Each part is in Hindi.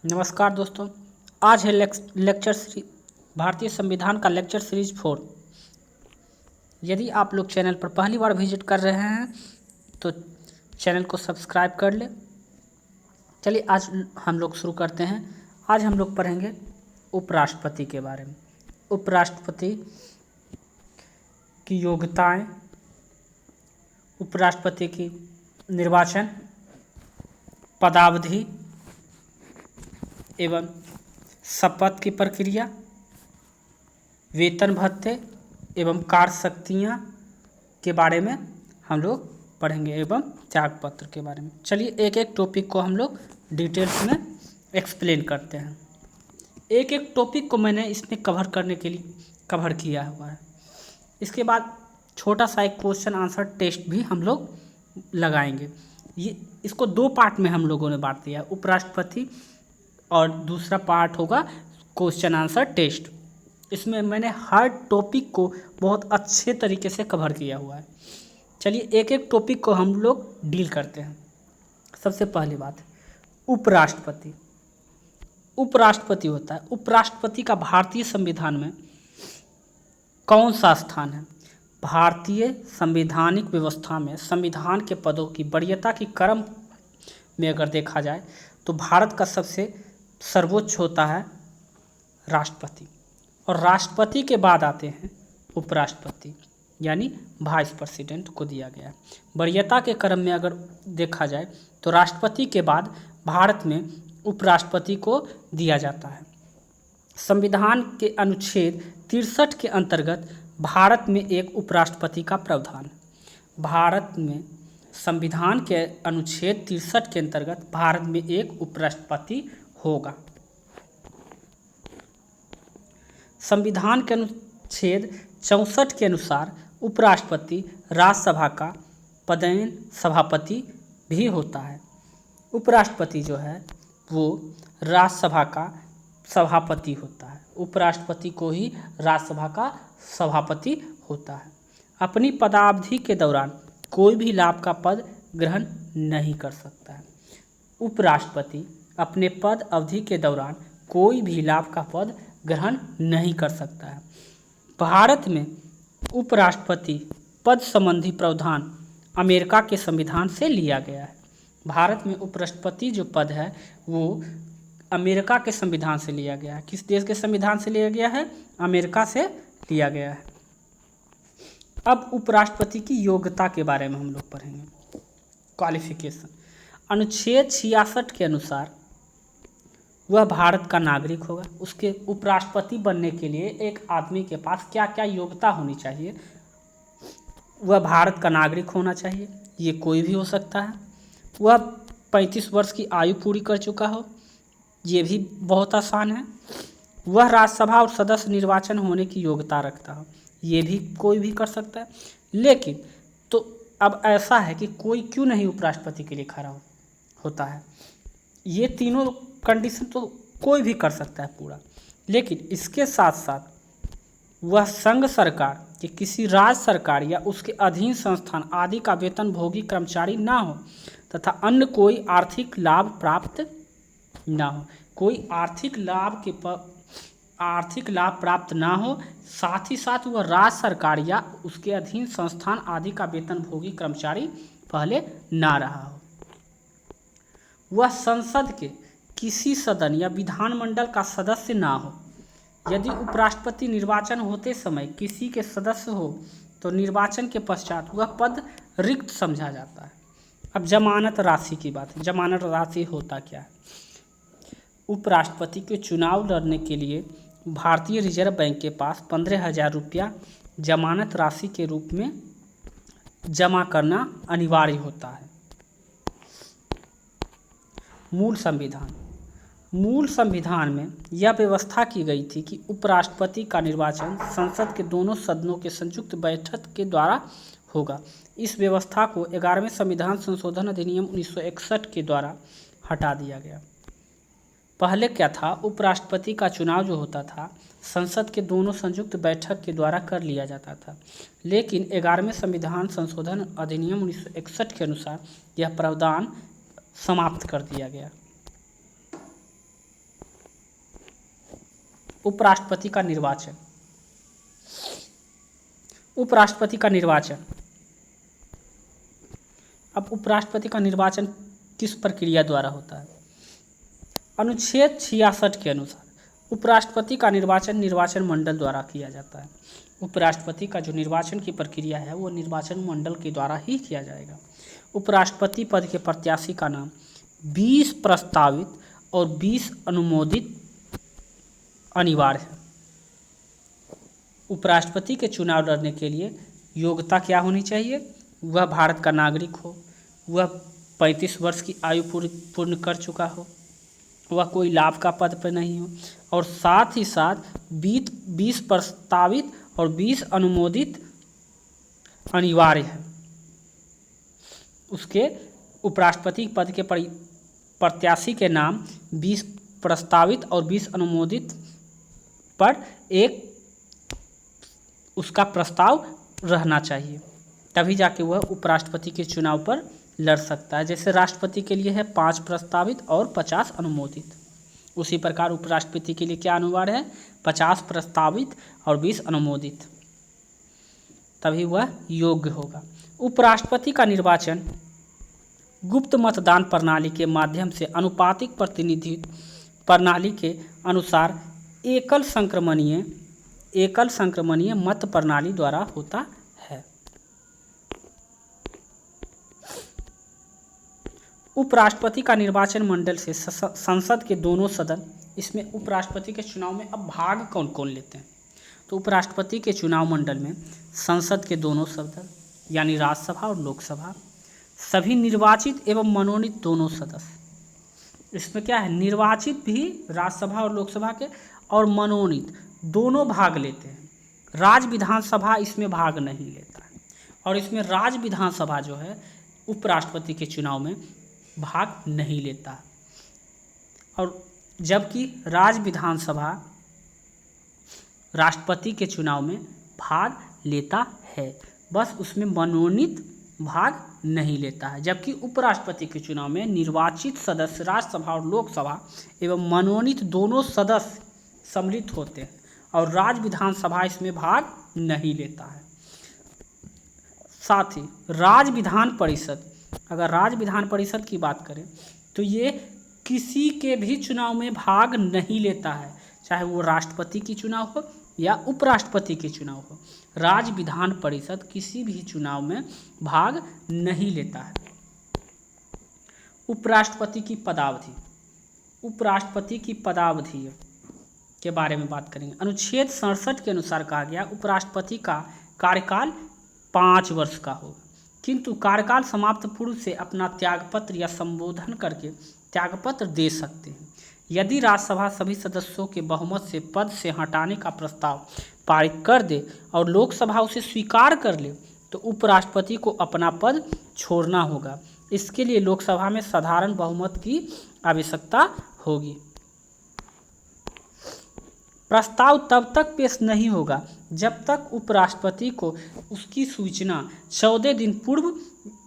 नमस्कार दोस्तों। आज है लेक्चर सीरीज भारतीय संविधान का लेक्चर सीरीज 4। यदि आप लोग चैनल पर पहली बार विजिट कर रहे हैं तो चैनल को सब्सक्राइब कर ले। चलिए आज हम लोग शुरू करते हैं। आज हम लोग पढ़ेंगे उपराष्ट्रपति के बारे में। उपराष्ट्रपति की योग्यताएं, उपराष्ट्रपति की निर्वाचन, पदावधि एवं शपथ की प्रक्रिया, वेतन भत्ते एवं कार्य शक्तियाँ के बारे में हम लोग पढ़ेंगे एवं त्यागपत्र के बारे में। चलिए एक एक टॉपिक को हम लोग डिटेल्स में एक्सप्लेन करते हैं। एक एक टॉपिक को मैंने इसमें कवर करने के लिए कवर किया हुआ है। इसके बाद छोटा सा एक क्वेश्चन आंसर टेस्ट भी हम लोग लगाएंगे। इसको दो पार्ट में हम लोगों ने बांट दिया है, उपराष्ट्रपति और दूसरा पार्ट होगा क्वेश्चन आंसर टेस्ट। इसमें मैंने हर टॉपिक को बहुत अच्छे तरीके से कवर किया हुआ है। चलिए एक एक टॉपिक को हम लोग डील करते हैं। सबसे पहली बात, उपराष्ट्रपति। उपराष्ट्रपति होता है, उपराष्ट्रपति का भारतीय संविधान में कौन सा स्थान है? भारतीय संवैधानिक व्यवस्था में संविधान के पदों की वरीयता की क्रम में अगर देखा जाए तो भारत का सबसे सर्वोच्च होता है राष्ट्रपति, और राष्ट्रपति के बाद आते हैं उपराष्ट्रपति, यानी वाइस प्रेसिडेंट को दिया गया है। वरीयता के क्रम में अगर देखा जाए तो राष्ट्रपति के बाद भारत में उपराष्ट्रपति को दिया जाता है। संविधान के अनुच्छेद 63 के अंतर्गत भारत में एक उपराष्ट्रपति का प्रावधान है। भारत में संविधान के अनुच्छेद 63 के अंतर्गत भारत में एक उपराष्ट्रपति होगा। संविधान के अनुच्छेद 64 के अनुसार उपराष्ट्रपति राज्यसभा का पदेन सभापति भी होता है। उपराष्ट्रपति जो है वो राज्यसभा का सभापति होता है। उपराष्ट्रपति को ही राज्यसभा का सभापति होता है। अपनी पदावधि के दौरान कोई भी लाभ का पद ग्रहण नहीं कर सकता है। उपराष्ट्रपति अपने पद अवधि के दौरान कोई भी लाभ का पद ग्रहण नहीं कर सकता है। भारत में उपराष्ट्रपति पद संबंधी प्रावधान अमेरिका के संविधान से लिया गया है। भारत में उपराष्ट्रपति जो पद है वो अमेरिका के संविधान से लिया गया है। किस देश के संविधान से लिया गया है? अमेरिका से लिया गया है। अब उपराष्ट्रपति की योग्यता के बारे में हम लोग पढ़ेंगे। क्वालिफिकेशन, अनुच्छेद 66 के अनुसार वह भारत का नागरिक होगा। उसके उपराष्ट्रपति बनने के लिए एक आदमी के पास क्या क्या योग्यता होनी चाहिए? वह भारत का नागरिक होना चाहिए, ये कोई भी हो सकता है। वह 35 वर्ष की आयु पूरी कर चुका हो, ये भी बहुत आसान है। वह राज्यसभा और सदस्य निर्वाचन होने की योग्यता रखता हो, ये भी कोई भी कर सकता है। लेकिन तो अब ऐसा है कि कोई क्यों नहीं उपराष्ट्रपति के लिए खड़ा होता है? ये तीनों कंडीशन तो कोई भी कर सकता है पूरा, लेकिन इसके साथ साथ वह संघ सरकार कि किसी राज्य सरकार या उसके अधीन संस्थान आदि का वेतन भोगी कर्मचारी ना हो तथा अन्य कोई आर्थिक लाभ प्राप्त ना हो। कोई आर्थिक लाभ प्राप्त ना हो, साथ ही साथ वह राज्य सरकार या उसके अधीन संस्थान आदि का वेतन भोगी कर्मचारी पहले ना रहा हो। वह संसद के किसी सदन या विधानमंडल का सदस्य ना हो। यदि उपराष्ट्रपति निर्वाचन होते समय किसी के सदस्य हो तो निर्वाचन के पश्चात वह पद रिक्त समझा जाता है। अब जमानत राशि की बात है। जमानत राशि होता क्या है? उपराष्ट्रपति के चुनाव लड़ने के लिए भारतीय रिजर्व बैंक के पास 15,000 रुपया जमानत राशि के रूप में जमा करना अनिवार्य होता है। मूल संविधान में यह व्यवस्था की गई थी कि उपराष्ट्रपति का निर्वाचन संसद के दोनों सदनों के संयुक्त बैठक के द्वारा होगा। इस व्यवस्था को 11वें संविधान संशोधन अधिनियम 1961 के द्वारा हटा दिया गया। पहले क्या था? उपराष्ट्रपति का चुनाव जो होता था संसद के दोनों संयुक्त बैठक के द्वारा कर लिया जाता था, लेकिन 11वें संविधान संशोधन अधिनियम 1961 के अनुसार यह प्रावधान समाप्त कर दिया गया। उपराष्ट्रपति का निर्वाचन। उपराष्ट्रपति का निर्वाचन। अब उपराष्ट्रपति का निर्वाचन किस प्रक्रिया द्वारा होता है? अनुच्छेद 66 के अनुसार उपराष्ट्रपति का निर्वाचन निर्वाचन मंडल द्वारा किया जाता है। उपराष्ट्रपति का जो निर्वाचन की प्रक्रिया है वो निर्वाचन मंडल के द्वारा ही किया जाएगा। उपराष्ट्रपति पद के प्रत्याशी का नाम 20 प्रस्तावित और 20 अनुमोदित अनिवार्य है। उपराष्ट्रपति के चुनाव लड़ने के लिए योग्यता क्या होनी चाहिए? वह भारत का नागरिक हो, वह 35 वर्ष की आयु पूर्ण कर चुका हो, वह कोई लाभ का पद पर नहीं हो, और साथ ही साथ 20 प्रस्तावित और 20 अनुमोदित अनिवार्य है। उसके उपराष्ट्रपति पद के प्रत्याशी के नाम 20 प्रस्तावित और 20 अनुमोदित पर एक उसका प्रस्ताव रहना चाहिए, तभी जाके वह उपराष्ट्रपति के चुनाव पर लड़ सकता है। जैसे राष्ट्रपति के लिए है 5 प्रस्तावित और 50 अनुमोदित, उसी प्रकार उपराष्ट्रपति के लिए क्या अनिवार्य है? 50 प्रस्तावित और 20 अनुमोदित, तभी वह योग्य होगा। उपराष्ट्रपति का निर्वाचन गुप्त मतदान प्रणाली के माध्यम से आनुपातिक प्रतिनिधित्व प्रणाली के अनुसार एकल संक्रमणीय मत प्रणाली द्वारा होता है। उपराष्ट्रपति का निर्वाचन मंडल से संसद के दोनों सदन, इसमें उपराष्ट्रपति के चुनाव में अब भाग कौन कौन लेते हैं? तो उपराष्ट्रपति के चुनाव मंडल में संसद के दोनों सदन यानी राज्यसभा और लोकसभा, सभी निर्वाचित एवं मनोनीत दोनों सदस्य, इसमें क्या है? निर्वाचित भी राज्यसभा और लोकसभा के और मनोनीत दोनों भाग लेते हैं। राज्य विधानसभा इसमें भाग नहीं लेता है, और इसमें राज्य विधानसभा जो है उपराष्ट्रपति के चुनाव में भाग नहीं लेता है, और जबकि राज्य विधानसभा राष्ट्रपति के चुनाव में भाग लेता है, बस उसमें मनोनीत भाग नहीं लेता है। जबकि उपराष्ट्रपति के चुनाव में निर्वाचित सदस्य राज्यसभा और लोकसभा एवं मनोनीत दोनों सदस्य सम्मिलित होते हैं, और राज्य विधानसभा इसमें भाग नहीं लेता है। साथ ही राज्य विधान परिषद, अगर राज्य विधान परिषद की बात करें तो ये किसी के भी चुनाव में भाग नहीं लेता है, चाहे वो राष्ट्रपति की चुनाव हो या उपराष्ट्रपति के चुनाव हो। राज्य विधान परिषद किसी भी चुनाव में भाग नहीं लेता है। उपराष्ट्रपति की पदावधि, उपराष्ट्रपति की पदावधि के बारे में बात करेंगे। अनुच्छेद 67 के अनुसार कहा गया उपराष्ट्रपति का कार्यकाल 5 वर्ष का होगा, किंतु कार्यकाल समाप्त पूर्व से अपना त्यागपत्र या संबोधन करके त्यागपत्र दे सकते हैं। यदि राज्यसभा सभी सदस्यों के बहुमत से पद से हटाने का प्रस्ताव पारित कर दे और लोकसभा उसे स्वीकार कर ले तो उपराष्ट्रपति को अपना पद छोड़ना होगा। इसके लिए लोकसभा में साधारण बहुमत की आवश्यकता होगी। प्रस्ताव तब तक पेश नहीं होगा जब तक उपराष्ट्रपति को उसकी सूचना 14 दिन पूर्व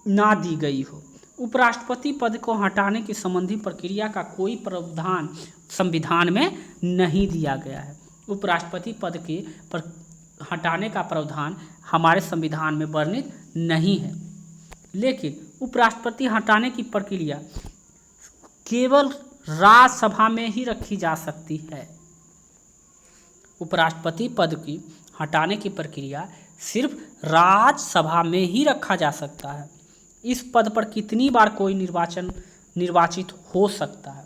ना दी गई हो। उपराष्ट्रपति पद को हटाने की संबंधी प्रक्रिया का कोई प्रावधान संविधान में नहीं दिया गया है। उपराष्ट्रपति पद के हटाने का प्रावधान हमारे संविधान में वर्णित नहीं है, लेकिन उपराष्ट्रपति हटाने की प्रक्रिया केवल राज्यसभा में ही रखी जा सकती है। उपराष्ट्रपति पद की हटाने की प्रक्रिया सिर्फ राज्यसभा में ही रखा जा सकता है। इस पद पर कितनी बार कोई निर्वाचित हो सकता है,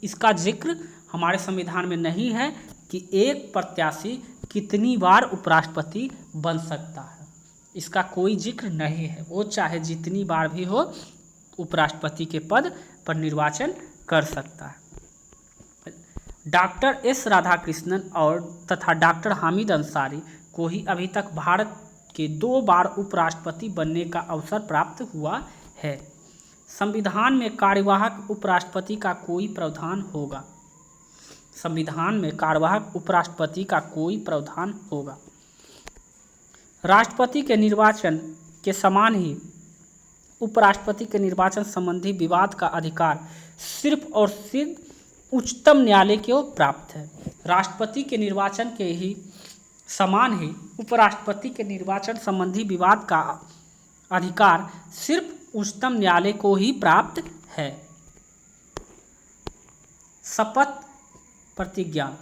इसका जिक्र हमारे संविधान में नहीं है कि एक प्रत्याशी कितनी बार उपराष्ट्रपति बन सकता है, इसका कोई जिक्र नहीं है। वो चाहे जितनी बार भी हो उपराष्ट्रपति के पद पर निर्वाचन कर सकता है। डॉक्टर एस राधाकृष्णन और तथा डॉक्टर हामिद अंसारी को ही अभी तक भारत के 2 बार उपराष्ट्रपति बनने का अवसर प्राप्त हुआ है। संविधान में कार्यवाहक उपराष्ट्रपति का कोई प्रावधान होगा। संविधान में कार्यवाहक उपराष्ट्रपति का कोई प्रावधान होगा। राष्ट्रपति के निर्वाचन के समान ही उपराष्ट्रपति के निर्वाचन संबंधी विवाद का अधिकार सिर्फ और सिर्फ उच्चतम न्यायालय को प्राप्त है। राष्ट्रपति के निर्वाचन के ही समान ही उपराष्ट्रपति के निर्वाचन संबंधी विवाद का अधिकार सिर्फ उच्चतम न्यायालय को ही प्राप्त है। शपथ प्रतिज्ञा,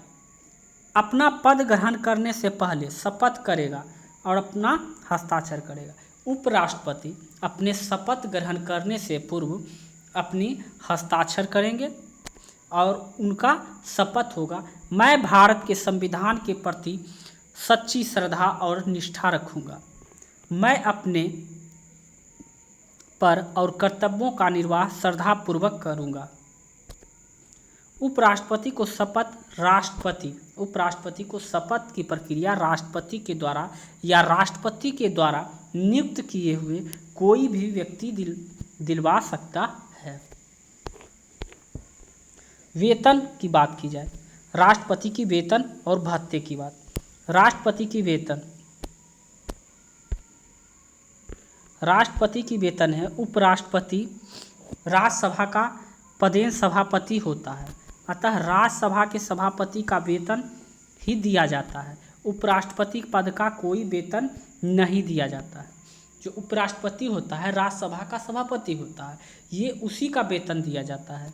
अपना पद ग्रहण करने से पहले शपथ करेगा और अपना हस्ताक्षर करेगा। उपराष्ट्रपति अपने शपथ ग्रहण करने से पूर्व अपनी हस्ताक्षर करेंगे और उनका शपथ होगा, मैं भारत के संविधान के प्रति सच्ची श्रद्धा और निष्ठा रखूँगा, मैं अपने पर और कर्तव्यों का निर्वाह श्रद्धापूर्वक करूँगा। उपराष्ट्रपति को शपथ की प्रक्रिया राष्ट्रपति के द्वारा या राष्ट्रपति के द्वारा नियुक्त किए हुए कोई भी व्यक्ति दिलवा सकता है। वेतन की बात की जाए, राष्ट्रपति की वेतन और भत्ते की बात। राष्ट्रपति की वेतन है, उपराष्ट्रपति राज्यसभा का पदेन सभापति होता है, अतः राज्यसभा के सभापति का वेतन ही दिया जाता है। उपराष्ट्रपति पद का कोई वेतन नहीं दिया जाता है। जो उपराष्ट्रपति होता है राज्यसभा का सभापति होता है, ये उसी का वेतन दिया जाता है,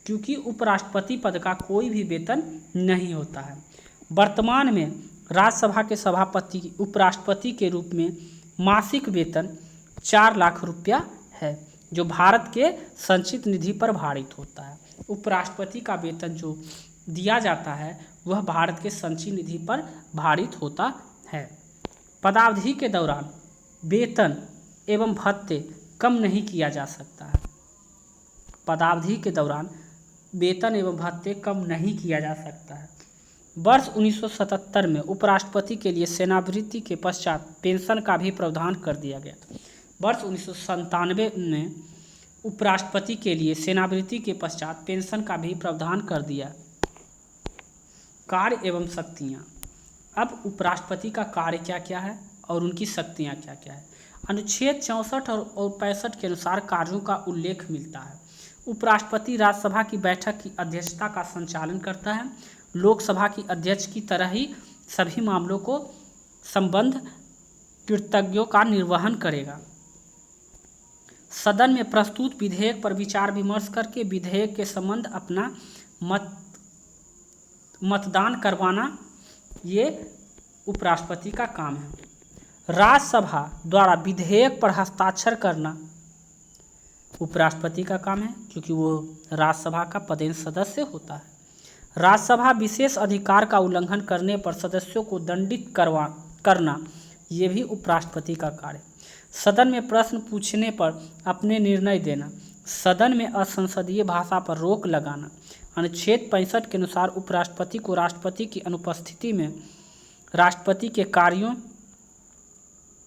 क्योंकि उपराष्ट्रपति पद का कोई भी वेतन नहीं होता है। वर्तमान में राज्यसभा के सभापति उपराष्ट्रपति के रूप में मासिक वेतन 4 लाख रुपया है, जो भारत के संचित निधि पर भारित होता है। उपराष्ट्रपति का वेतन जो दिया जाता है वह भारत के संचित निधि पर भारित होता है। पदावधि के दौरान वेतन एवं भत्ते कम नहीं किया जा सकता है। पदावधि के दौरान वेतन एवं भत्ते कम नहीं किया जा सकता है। वर्ष 1977 में उपराष्ट्रपति के लिए सेवानिवृत्ति के पश्चात पेंशन का भी प्रावधान कर दिया गया। वर्ष 1997 में उपराष्ट्रपति के लिए सेवानिवृत्ति के पश्चात पेंशन का भी प्रावधान कर दिया। कार्य एवं शक्तियाँ। अब उपराष्ट्रपति का कार्य क्या क्या है और उनकी शक्तियाँ क्या क्या है। अनुच्छेद 64 और 65 के अनुसार कार्यों का उल्लेख मिलता है। उपराष्ट्रपति राज्यसभा की बैठक की अध्यक्षता का संचालन करता है। लोकसभा की अध्यक्ष की तरह ही सभी मामलों को संबद्ध कर्तव्यों का निर्वहन करेगा। सदन में प्रस्तुत विधेयक पर विचार विमर्श करके विधेयक के संबंध अपना मतदान करवाना ये उपराष्ट्रपति का काम है। राज्यसभा द्वारा विधेयक पर हस्ताक्षर करना उपराष्ट्रपति का काम है, क्योंकि वो राज्यसभा का पदेन सदस्य होता है। राज्यसभा विशेष अधिकार का उल्लंघन करने पर सदस्यों को दंडित करना ये भी उपराष्ट्रपति का कार्य। सदन में प्रश्न पूछने पर अपने निर्णय देना, सदन में असंसदीय भाषा पर रोक लगाना। अनुच्छेद 65 के अनुसार उपराष्ट्रपति को राष्ट्रपति की अनुपस्थिति में राष्ट्रपति के कार्यों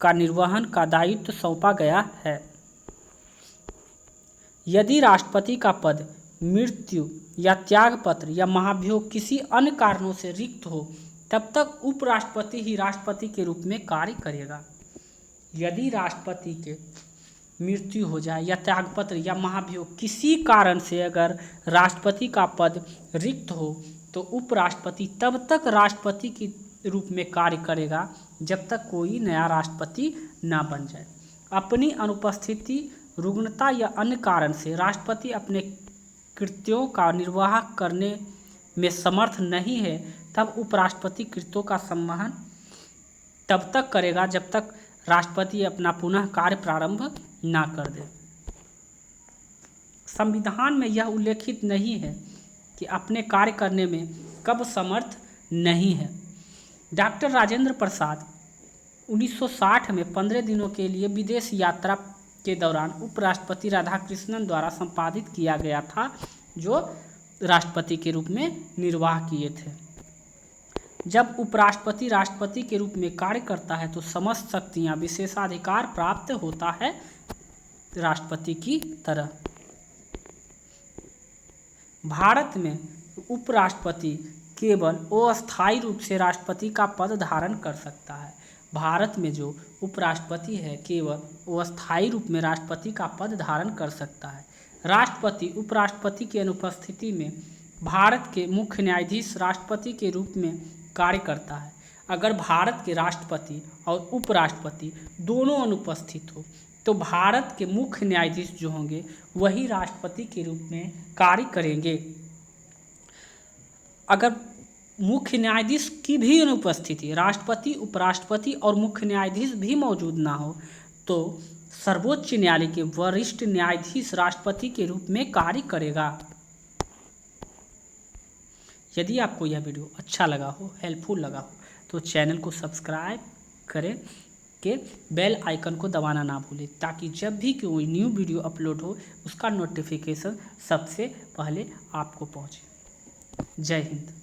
का निर्वहन का दायित्व सौंपा गया है। यदि राष्ट्रपति का पद मृत्यु या त्यागपत्र या महाभियोग किसी अन्य कारणों से रिक्त हो, तब तक उपराष्ट्रपति ही राष्ट्रपति के रूप में कार्य करेगा। यदि राष्ट्रपति के मृत्यु हो जाए या त्यागपत्र या महाभियोग किसी कारण से अगर राष्ट्रपति का पद रिक्त हो, तो उपराष्ट्रपति तब तक राष्ट्रपति के रूप में कार्य करेगा जब तक कोई नया राष्ट्रपति ना बन जाए। अपनी अनुपस्थिति, रुग्णता या अन्य कारण से राष्ट्रपति अपने कृत्यों का निर्वाह करने में समर्थ नहीं है, तब उपराष्ट्रपति कृत्यों का संवहन तब तक करेगा जब तक राष्ट्रपति अपना पुनः कार्य प्रारंभ ना कर दे। संविधान में यह उल्लेखित नहीं है कि अपने कार्य करने में कब समर्थ नहीं है। डॉक्टर राजेंद्र प्रसाद 1960 में 15 दिनों के लिए विदेश यात्रा के दौरान उपराष्ट्रपति राधाकृष्णन द्वारा संपादित किया गया था, जो राष्ट्रपति के रूप में निर्वाह किए थे। जब उपराष्ट्रपति राष्ट्रपति के रूप में कार्य करता है तो समस्त शक्तियां, विशेषाधिकार प्राप्त होता है राष्ट्रपति की तरह। भारत में उपराष्ट्रपति केवल अस्थायी रूप से राष्ट्रपति का पद धारण कर सकता है। भारत में जो उपराष्ट्रपति है केवल अस्थायी रूप में राष्ट्रपति का पद धारण कर सकता है। राष्ट्रपति उपराष्ट्रपति की अनुपस्थिति में भारत के मुख्य न्यायाधीश राष्ट्रपति के रूप में कार्य करता है। अगर भारत के राष्ट्रपति और उपराष्ट्रपति दोनों अनुपस्थित हो तो भारत के मुख्य न्यायाधीश जो होंगे वही राष्ट्रपति के रूप में कार्य करेंगे। अगर मुख्य न्यायाधीश की भी अनुपस्थिति, राष्ट्रपति, उपराष्ट्रपति और मुख्य न्यायाधीश भी मौजूद ना हो तो सर्वोच्च न्यायालय के वरिष्ठ न्यायाधीश राष्ट्रपति के रूप में कार्य करेगा। यदि आपको यह वीडियो अच्छा लगा हो, हेल्पफुल लगा हो तो चैनल को सब्सक्राइब करें के बेल आइकन को दबाना ना भूलें ताकि जब भी कोई न्यू वीडियो अपलोड हो उसका नोटिफिकेशन सबसे पहले आपको पहुंचे। जय हिंद।